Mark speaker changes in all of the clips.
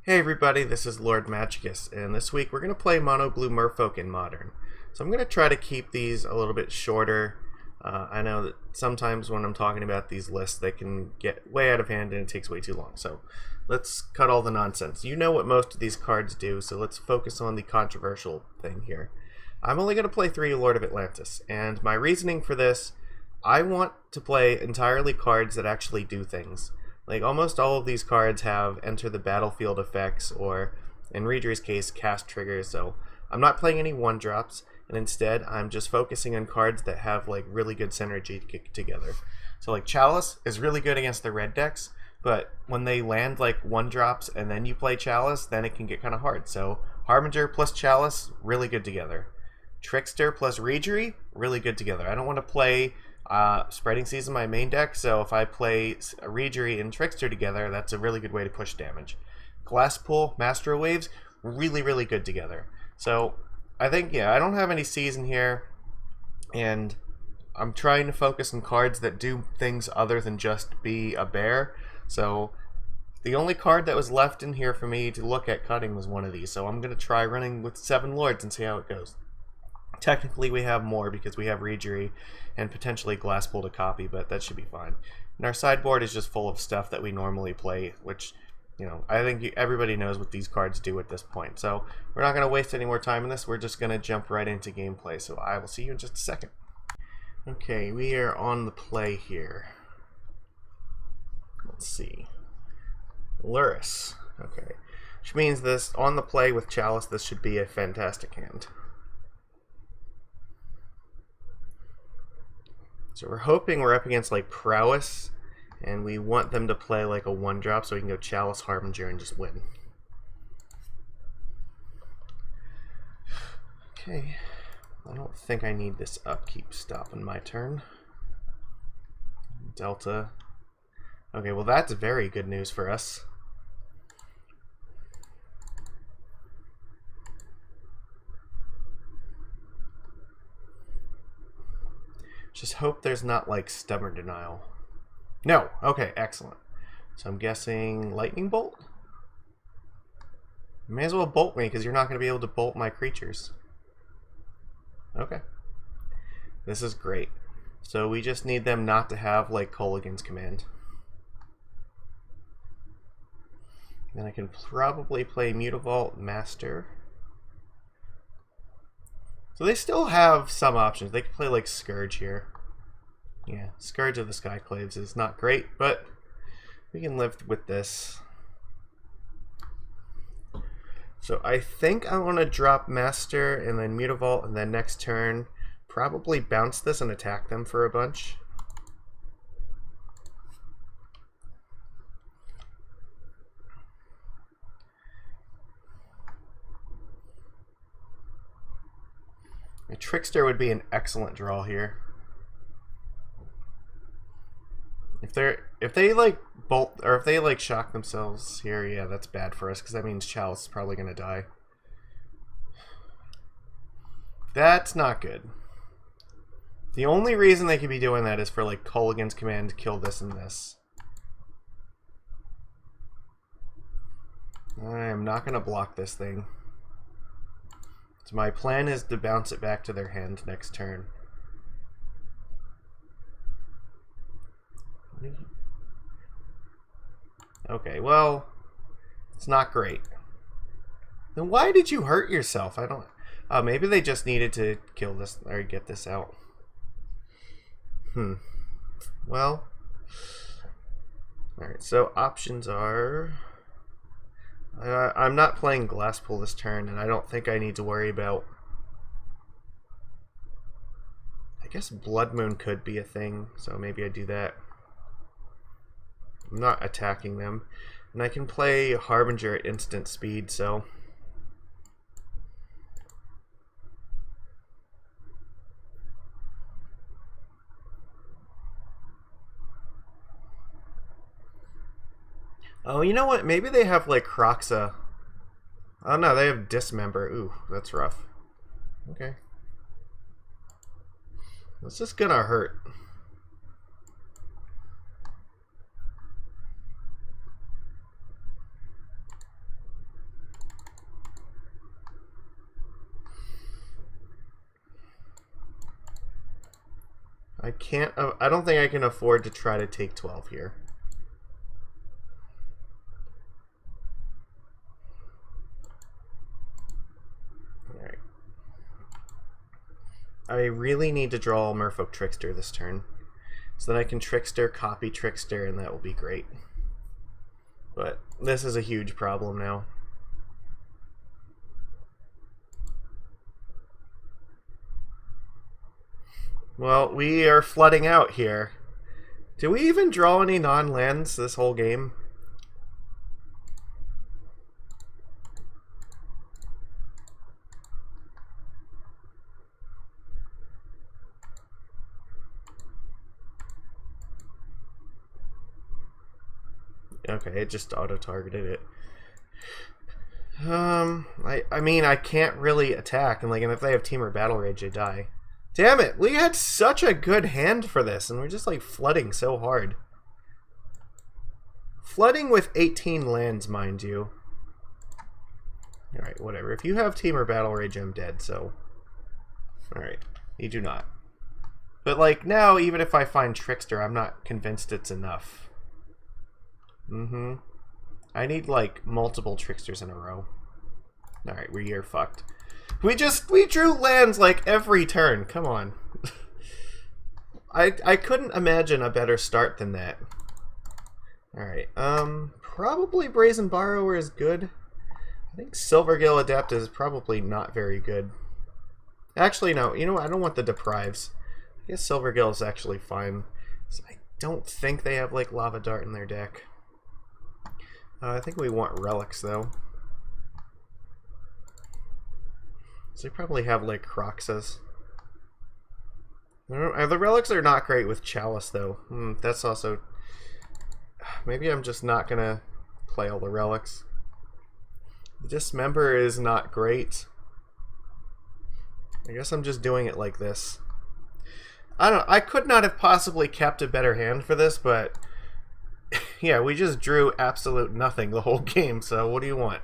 Speaker 1: Hey everybody, this is Lord Magicus, and this week we're going to play Mono Blue Merfolk in Modern. So I'm going to try to keep these a little bit shorter. I know that sometimes when I'm talking about these lists, they can get way out of hand and it takes way too long. So let's cut all the nonsense. You know what most of these cards do, so let's focus on the controversial thing here. I'm only going to play 3 Lord of Atlantis, and my reasoning for this, I want to play entirely cards that actually do things. Like, almost all of these cards have enter the battlefield effects, or, in Reejerey's case, cast triggers, so I'm not playing any 1-drops, and instead I'm just focusing on cards that have, like, really good synergy together. So, like, Chalice is really good against the red decks, but when they land, like, 1-drops and then you play Chalice, then it can get kind of hard. So, Harbinger plus Chalice, really good together. Trickster plus Reejerey, really good together. I don't want to play Spreading Seas in my main deck, so if I play Reejerey and Trickster together, that's a really good way to push damage. Glasspool, Master Waves, really good together. So I think, yeah, I don't have any Seas in here, and I'm trying to focus on cards that do things other than just be a bear. So the only card that was left in here for me to look at cutting was one of these, so I'm going to try running with 7 Lords and see how it goes. Technically we have more because we have Reejerey and potentially Glasspool to copy, but that should be fine. And our sideboard is just full of stuff that we normally play, which, you know, I think everybody knows what these cards do at this point. So we're not going to waste any more time in this. We're just going to jump right into gameplay. So I will see you in just a second. Okay, we are on the play here. Let's see. Luris. Okay. Which means this, on the play with Chalice, this should be a fantastic hand. So we're hoping we're up against like Prowess, and we want them to play like a 1-drop so we can go Chalice, Harbinger, and just win. Okay, I don't think I need this upkeep stop in my turn. Delta. Okay, well that's very good news for us. Just hope there's not, like, Stubborn Denial. No! Okay, excellent. So I'm guessing Lightning Bolt? You may as well bolt me, because you're not going to be able to bolt my creatures. Okay. This is great. So we just need them not to have, like, Kolaghan's Command. Then I can probably play Mutavault, Master. So they still have some options. They can play like Scourge here. Yeah, Scourge of the Skyclaves is not great, but we can live with this. So I think I want to drop Master and then Mutavault, and then next turn probably bounce this and attack them for a bunch. A Trickster would be an excellent draw here. If they like bolt, or if they like shock themselves here, yeah, that's bad for us because that means Chalice is probably gonna die. That's not good. The only reason they could be doing that is for like Kolaghan's Command to kill this and this. I am not gonna block this thing. So my plan is to bounce it back to their hand next turn. Okay, well, it's not great. Then why did you hurt yourself? I don't... maybe they just needed to kill this, or get this out. Well... Alright, so options are... I'm not playing Glasspool this turn, and I don't think I need to worry about... I guess Blood Moon could be a thing, so maybe I do that. I'm not attacking them. And I can play Harbinger at instant speed, so... Oh, you know what? Maybe they have, like, Kroxa. Oh, no, they have Dismember. Ooh, that's rough. Okay. That's just gonna hurt. I can't. I don't think I can afford to try to take 12 here. Alright. I really need to draw Merfolk Trickster this turn. So that I can Trickster, copy Trickster, and that will be great. But this is a huge problem now. Well, we are flooding out here. Do we even draw any non-lands this whole game? Okay, it just auto-targeted it. I mean, I can't really attack, and if they have Temur Battle Rage, I die. Damn it! We had such a good hand for this, and we're just flooding so hard. Flooding with 18 lands, mind you. Alright, whatever. If you have Temur Battle Rage, I'm dead, so... Alright, you do not. But now, even if I find Trickster, I'm not convinced it's enough. I need multiple Tricksters in a row. Alright, we're fucked. We drew lands every turn. Come on. I couldn't imagine a better start than that. Alright, probably Brazen Borrower is good. I think Silvergill Adept is probably not very good. Actually, no. You know what? I don't want the Deprives. I guess Silvergill is actually fine. So I don't think they have Lava Dart in their deck. I think we want Relics, though. So they probably have Croxas. The Relics are not great with Chalice, though. That's also... Maybe I'm just not gonna play all the Relics. The Dismember is not great. I guess I'm just doing it like this. I don't know. I could not have possibly kept a better hand for this, but... yeah, we just drew absolute nothing the whole game, so what do you want?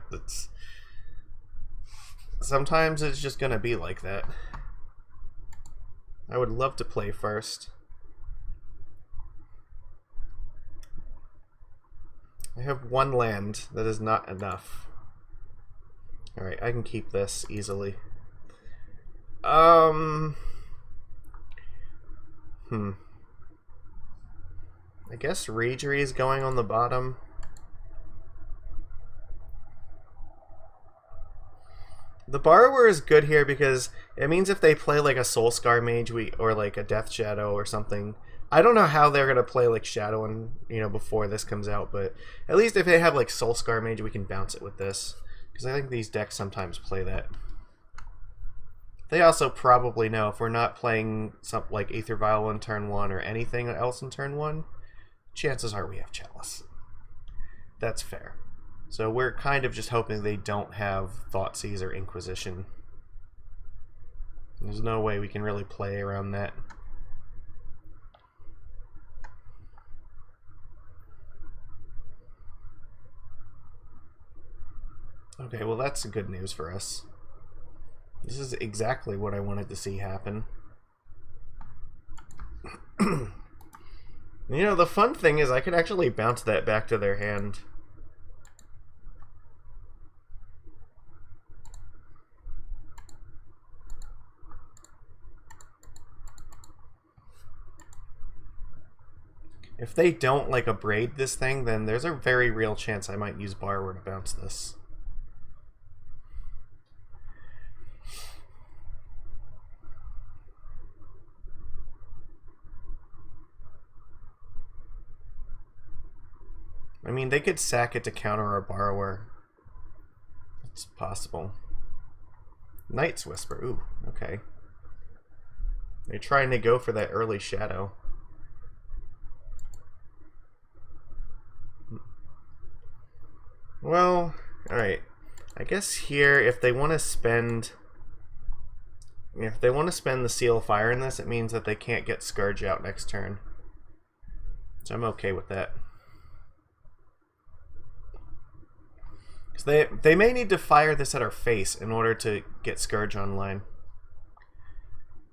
Speaker 1: Sometimes it's just gonna be like that. I would love to play first. I have one land. That is not enough. Alright, I can keep this easily. I guess Reejerey is going on the bottom. The Borrower is good here because it means if they play a Soulscar Mage or a Death Shadow or something. I don't know how they're gonna play Shadow and before this comes out, but at least if they have Soulscar Mage, we can bounce it with this because I think these decks sometimes play that. They also probably know if we're not playing something like Aether Vial in turn 1 or anything else in turn 1, chances are we have Chalice. That's fair. So we're kind of just hoping they don't have Thoughtseize or Inquisition. There's no way we can really play around that. Okay, well that's good news for us. This is exactly what I wanted to see happen. The fun thing is I could actually bounce that back to their hand. If they don't abrade this thing, then there's a very real chance I might use Borrower to bounce this. I mean, they could sack it to counter our Borrower. It's possible. Night's Whisper. Ooh, okay. They're trying to go for that early Shadow. Well, alright. I guess here, if they want to spend... If they want to spend the Seal of Fire in this, it means that they can't get Scourge out next turn. So I'm okay with that. Because they may need to fire this at our face in order to get Scourge online.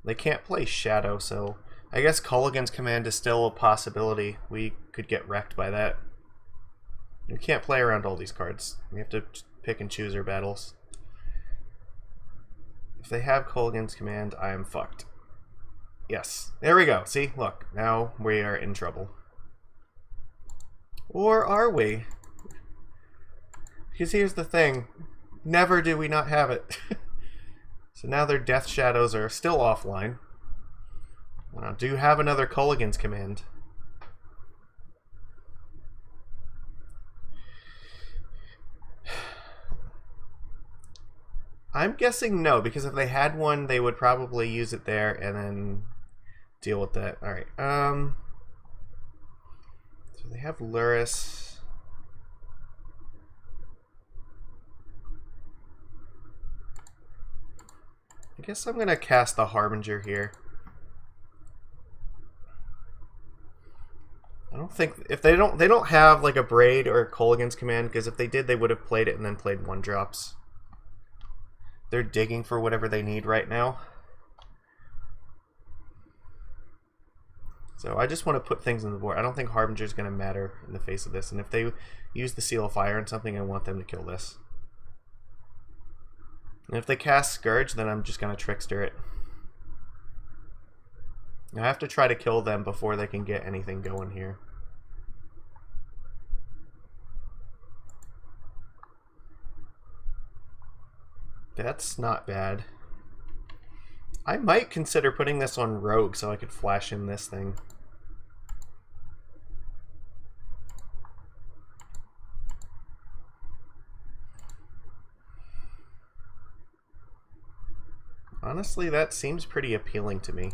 Speaker 1: They can't play Shadow, so I guess Culligan's Command is still a possibility. We could get wrecked by that. We can't play around all these cards. We have to pick and choose our battles. If they have Culligan's Command, I am fucked. Yes. There we go. See? Look. Now we are in trouble. Or are we? Because here's the thing. Never do we not have it. So now their Death Shadows are still offline. I do have another Culligan's Command. I'm guessing no, because if they had one, they would probably use it there and then deal with that. Alright, so they have Luris. I guess I'm going to cast the Harbinger here. I don't think if they don't have like a Braid or a Culligan's Command, because if they did, they would have played it and then played 1-drops. They're digging for whatever they need right now. So I just want to put things on the board. I don't think Harbinger is going to matter in the face of this. And if they use the Seal of Fire and something, I want them to kill this. And if they cast Scourge, then I'm just going to Trickster it. I have to try to kill them before they can get anything going here. That's not bad. I might consider putting this on Rogue so I could flash in this thing. Honestly, that seems pretty appealing to me.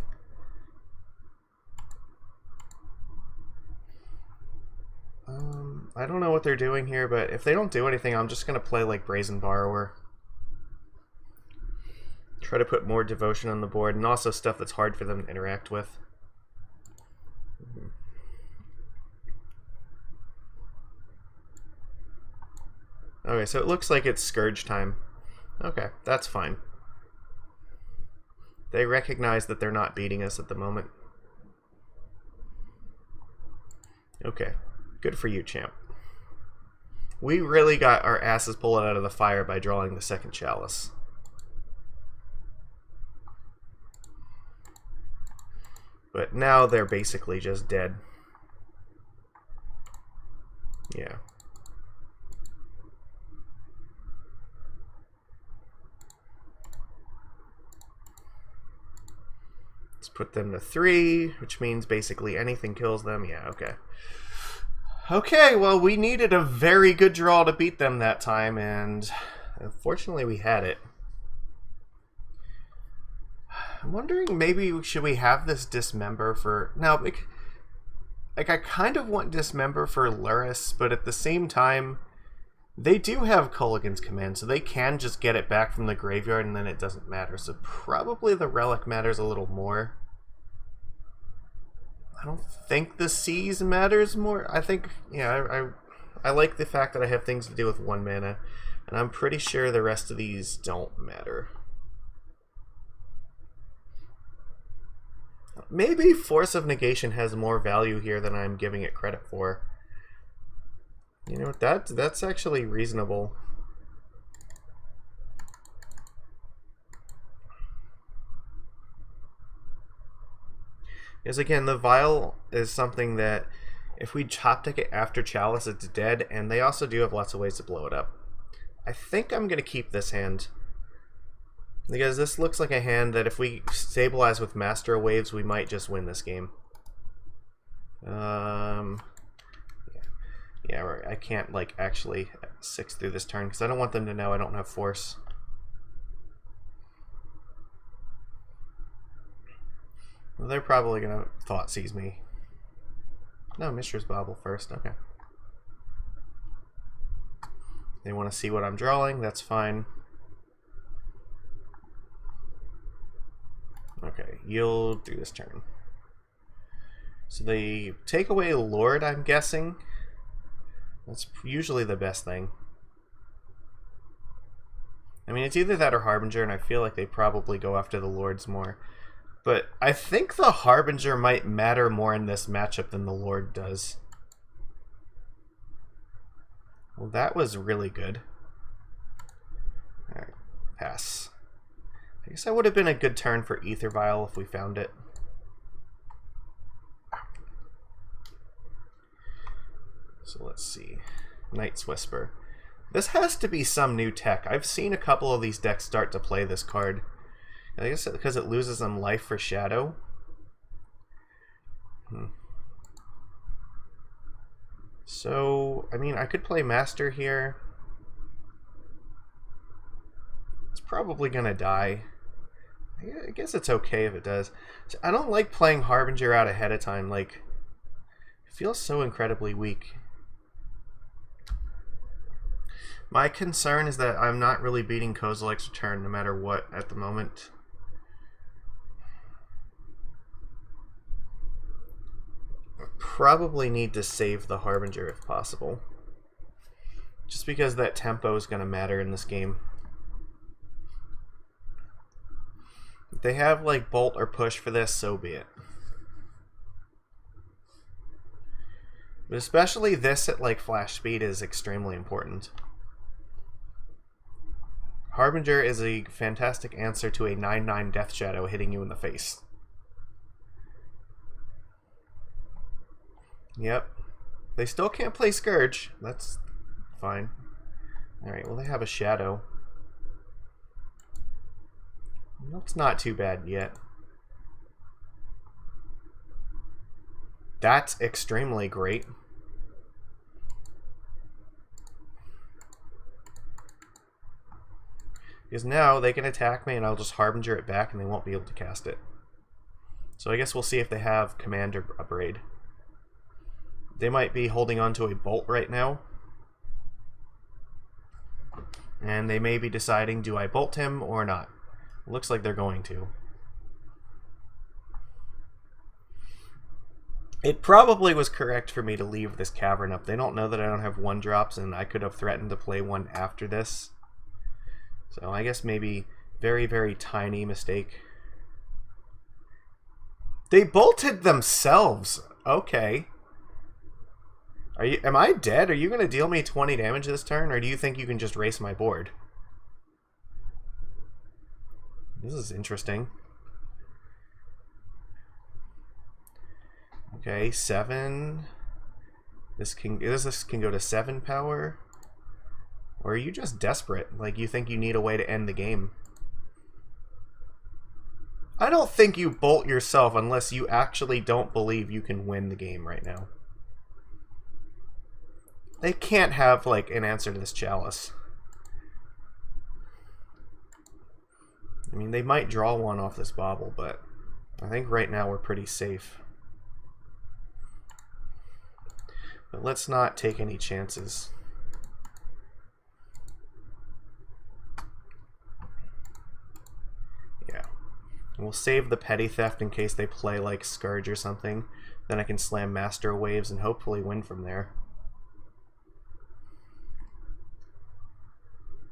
Speaker 1: I don't know what they're doing here, but if they don't do anything, I'm just going to play like Brazen Borrower. Try to put more devotion on the board, and also stuff that's hard for them to interact with. Okay, so it looks like it's Scourge time. Okay, that's fine. They recognize that they're not beating us at the moment. Okay, good for you, champ. We really got our asses pulled out of the fire by drawing the second Chalice. But now they're basically just dead. Yeah. Let's put them to 3, which means basically anything kills them. Yeah, okay. Okay, well, we needed a very good draw to beat them that time, and unfortunately we had it. I'm wondering, maybe should we have this Dismember for... Now, like I kind of want Dismember for Luris, but at the same time, they do have Culligan's Command, so they can just get it back from the graveyard and then it doesn't matter. So probably the Relic matters a little more. I don't think the Seas matters more. I think, yeah, I like the fact that I have things to do with 1 mana, and I'm pretty sure the rest of these don't matter. Maybe Force of Negation has more value here than I'm giving it credit for. You know what, that's actually reasonable. Because again, the Vial is something that if we chop tick it after Chalice, it's dead, and they also do have lots of ways to blow it up. I think I'm going to keep this hand. Because this looks like a hand that if we stabilize with Master Waves, we might just win this game. Yeah, I can't like actually 6 through this turn because I don't want them to know I don't have force. Well, they're probably gonna Thought Seize me. No, Mishra's Bauble first. Okay. They want to see what I'm drawing. That's fine. Okay, you'll do this turn. So they take away Lord, I'm guessing. That's usually the best thing. I mean, it's either that or Harbinger, and I feel like they probably go after the Lords more. But I think the Harbinger might matter more in this matchup than the Lord does. Well, that was really good. Alright, pass. I guess that would have been a good turn for Aether Vial if we found it. So let's see. Knight's Whisper. This has to be some new tech. I've seen a couple of these decks start to play this card. I guess because it loses them life for Shadow. So, I mean, I could play Master here. It's probably gonna die. I guess it's okay if it does. So I don't like playing Harbinger out ahead of time. Like, it feels so incredibly weak. My concern is that I'm not really beating Kozilek's Return no matter what at the moment. I probably need to save the Harbinger if possible. Just because that tempo is going to matter in this game. If they have like Bolt or Push for this, so be it. But especially this at like flash speed is extremely important. Harbinger is a fantastic answer to a 9/9 Death Shadow hitting you in the face. Yep. They still can't play Scourge. That's fine. Alright, well they have a Shadow. That's not too bad yet. That's extremely great. Because now they can attack me and I'll just Harbinger it back and they won't be able to cast it. So I guess we'll see if they have Command or a Braid. They might be holding on to a Bolt right now. And they may be deciding, do I Bolt him or not? Looks like they're going to. It probably was correct for me to leave this Cavern up. They don't know that I don't have 1-drops and I could have threatened to play one after this. So I guess maybe very, very tiny mistake. They bolted themselves. Okay. Am I dead? Are you going to deal me 20 damage this turn? Or do you think you can just race my board? This is interesting. Okay, 7. This can go to 7 power. Or are you just desperate? Like, you think you need a way to end the game? I don't think you bolt yourself unless you actually don't believe you can win the game right now. They can't have, like, an answer to this Chalice. I mean, they might draw one off this Bauble, but I think right now we're pretty safe. But let's not take any chances. We'll save the Petty Theft in case they play like Scourge or something. Then I can slam Master Waves and hopefully win from there.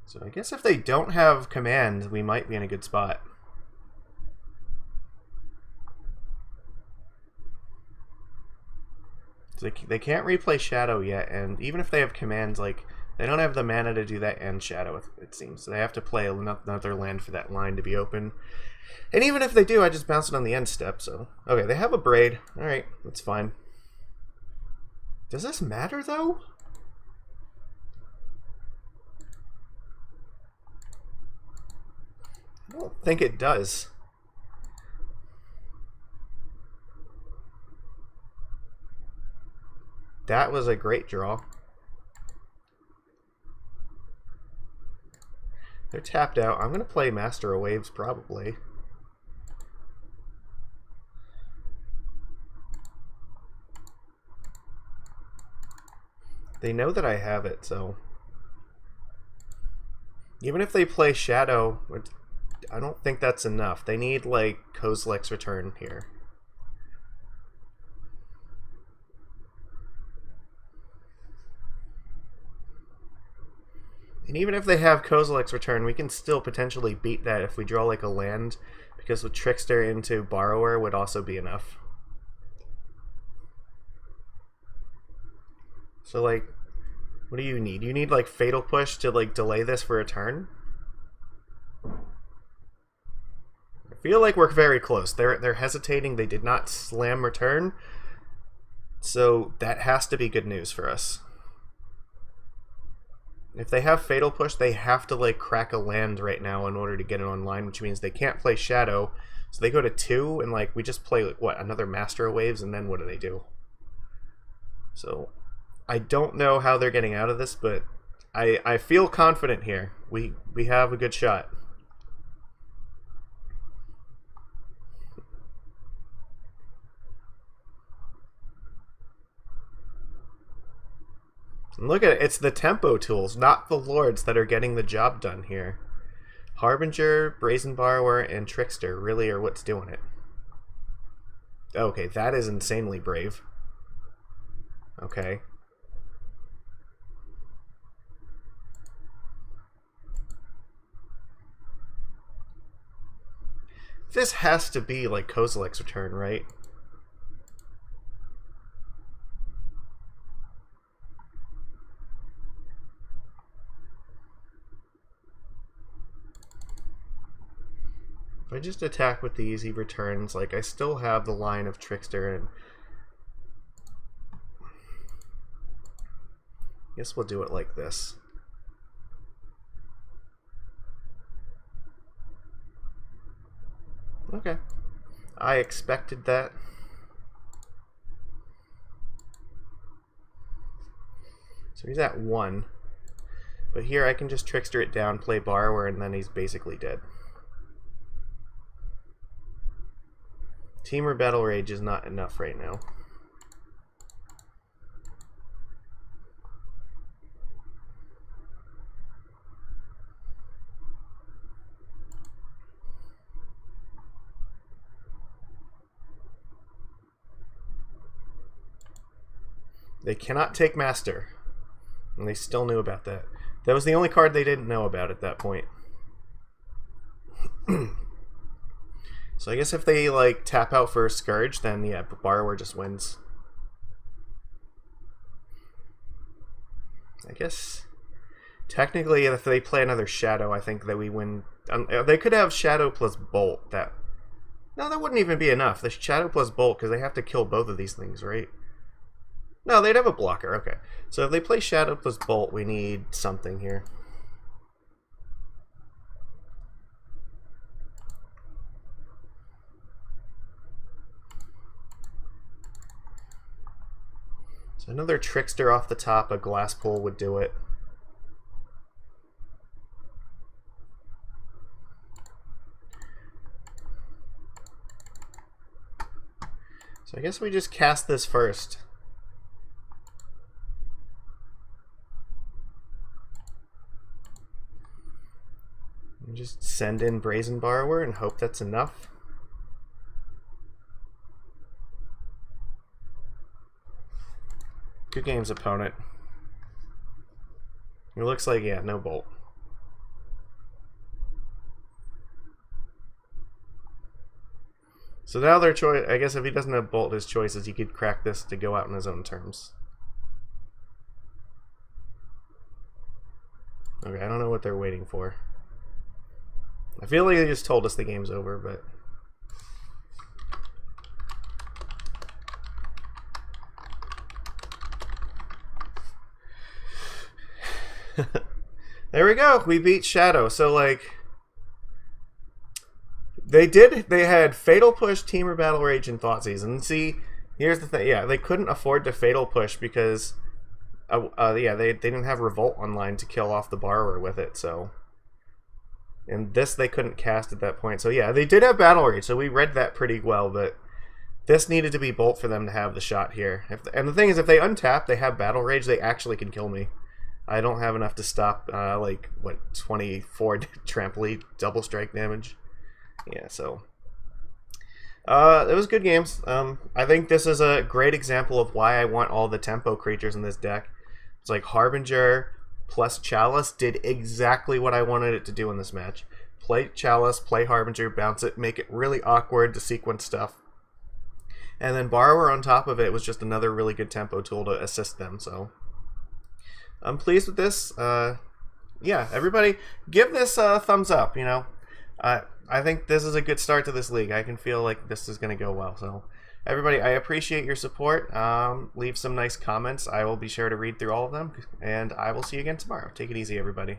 Speaker 1: So I guess if they don't have Command, we might be in a good spot. So they can't replay Shadow yet, and even if they have Command, like, they don't have the mana to do that and Shadow, it seems. So they have to play another land for that line to be open. And even if they do, I just bounce it on the end step, so... Okay, they have a Braid. Alright, that's fine. Does this matter, though? I don't think it does. That was a great draw. They're tapped out. I'm going to play Master of Waves, probably. They know that I have it, so... Even if they play Shadow, I don't think that's enough. They need, like, Kozilek's Return here. And even if they have Kozilek's Return, we can still potentially beat that if we draw, like, a land because with Trickster into Borrower would also be enough. So like, what do you need? You need like Fatal Push to like delay this for a turn? I feel like we're very close. They're hesitating. They did not slam return. So that has to be good news for us. If they have Fatal Push, they have to like crack a land right now in order to get it online, which means they can't play Shadow. So they go to 2, and like we just play what, another Master of Waves, and then what do? So I don't know how they're getting out of this, but I feel confident here. We have a good shot. And look at it, it's the tempo tools, not the lords, that are getting the job done here. Harbinger, Brazen Borrower, and Trickster really are what's doing it. Okay, that is insanely brave. Okay. This has to be like Kozilek's return, right? If I just attack with these, he returns. Like, I still have the line of Trickster, and I guess we'll do it like this. Okay. I expected that. So he's at 1. But here I can just Trickster it down, play Borrower, and then he's basically dead. Temur Battle Rage is not enough right now. They cannot take Master. And they still knew about that. That was the only card they didn't know about at that point. So I guess if they like tap out for a Scourge, then yeah, Borrower just wins. I guess technically if they play another Shadow, I think that we win. They could have Shadow plus Bolt. No, that wouldn't even be enough. The Shadow plus Bolt, because they have to kill both of these things, right? No, they'd have a blocker. Okay. So if they play Shadow plus Bolt, we need something here. So another Trickster off the top, a Glasspool would do it. So I guess we just cast this first. And just send in Brazen Borrower and hope that's enough. Good games, opponent. It looks like, yeah, no Bolt. So now their choice, I guess if he doesn't have Bolt, his choice is he could crack this to go out on his own terms. Okay, I don't know what they're waiting for. I feel like they just told us the game's over, but... There we go. We beat Shadow. So like they had Fatal Push, Temur Battle Rage, and Thoughtseize. And see, here's the thing. Yeah, they couldn't afford to Fatal Push because yeah, they didn't have Revolt online to kill off the Borrower with it. So and this they couldn't cast at that point. So yeah, they did have Battle Rage. So we read that pretty well, but this needed to be Bolt for them to have the shot here. And the thing is, if they untap, they have Battle Rage, they actually can kill me. I don't have enough to stop, like, what, 24 trampoline double strike damage. Yeah, so... it was good games. I think this is a great example of why I want all the tempo creatures in this deck. It's like Harbinger plus Chalice did exactly what I wanted it to do in this match. play Chalice, play Harbinger, bounce it, make it really awkward to sequence stuff. And then Borrower on top of it was just another really good tempo tool to assist them. So I'm pleased with this. Yeah, everybody give this a thumbs up. You know, I think this is a good start to this league. I can feel like this is going to go well. So everybody, I appreciate your support. Leave some nice comments. I will be sure to read through all of them. And I will see you again tomorrow. Take it easy, everybody.